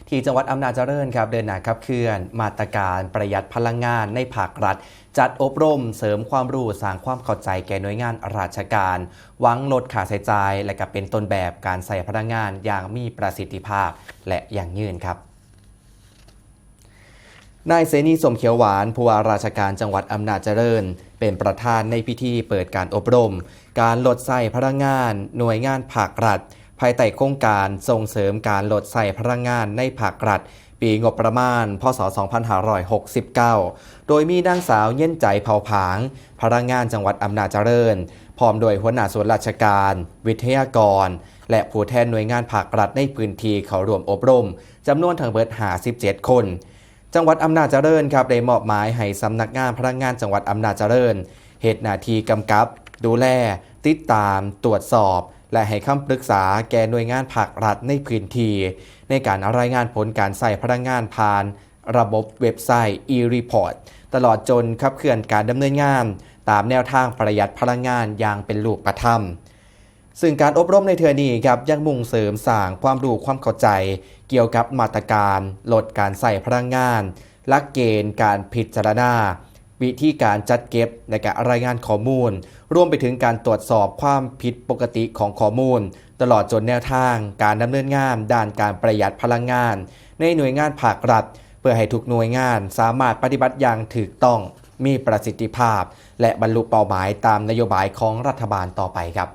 ที่จังหวัดอำนาจเจริญครับเดินหน้าขับเคลื่อนมาตรการประหยัดพลังงานในภาครัฐจัดอบรมเสริมความรู้สร้างความเข้าใจแก่หน่วยงานราชการหวังลดค่าใช้จ่ายและก็เป็นต้นแบบการใช้พลังงานอย่างมีประสิทธิภาพและยั่งยืนครับนายเสนีสมเขียวหวานผู้ว่าราชการจังหวัดอำนาจเจริญเป็นประธานในพิธีเปิดการอบรมการลดใช้พลังงานหน่วยงานภาครัฐภายใต้โครงการส่งเสริมการลดใช้พลังงานในภาครัฐปีงบประมาณพศ2569โดยมีนางสาวเย็นใจเผาผางพลังงานจังหวัดอำนาจเจริญพร้อมโดยหัวหน้าส่วนราชการวิทยากรและผู้แทนหน่วยงานภาครัฐในพื้นที่เข้าร่วมอบรมจำนวนทั้งเบิด57คนจังหวัดอำนาจเจริญครับได้มอบหมายให้สำนักงานพลังงานจังหวัดอำนาจเจริญเฮ็ดหน้าที่กำกับดูแลติดตามตรวจสอบและให้คำปรึกษาแก่หน่วยงานภาครัฐในพื้นที่ในการรายงานผลการใช้พลังงานผ่านระบบเว็บไซต์ e-report ตลอดจนขับเคลื่อนการดำเนินงานตามแนวทางประหยัดพลังงานอย่างเป็นรูปธรรมซึ่งการอบรมในเทื่อนี้ครับยังมุ่งเสริมสร้างความรู้ความเข้าใจเกี่ยวกับมาตรการลดการใช้พลังงานหลักเกณฑ์การพิจารณาวิธีการจัดเก็บในการรายงานข้อมูลรวมไปถึงการตรวจสอบความผิดปกติของข้อมูลตลอดจนแนวทางการดำเนินงานด้านการประหยัดพลังงานในหน่วยงานภาครัฐเพื่อให้ทุกหน่วยงานสามารถปฏิบัติอย่างถูกต้องมีประสิทธิภาพและบรรลุเป้าหมายตามนโยบายของรัฐบาลต่อไปครับ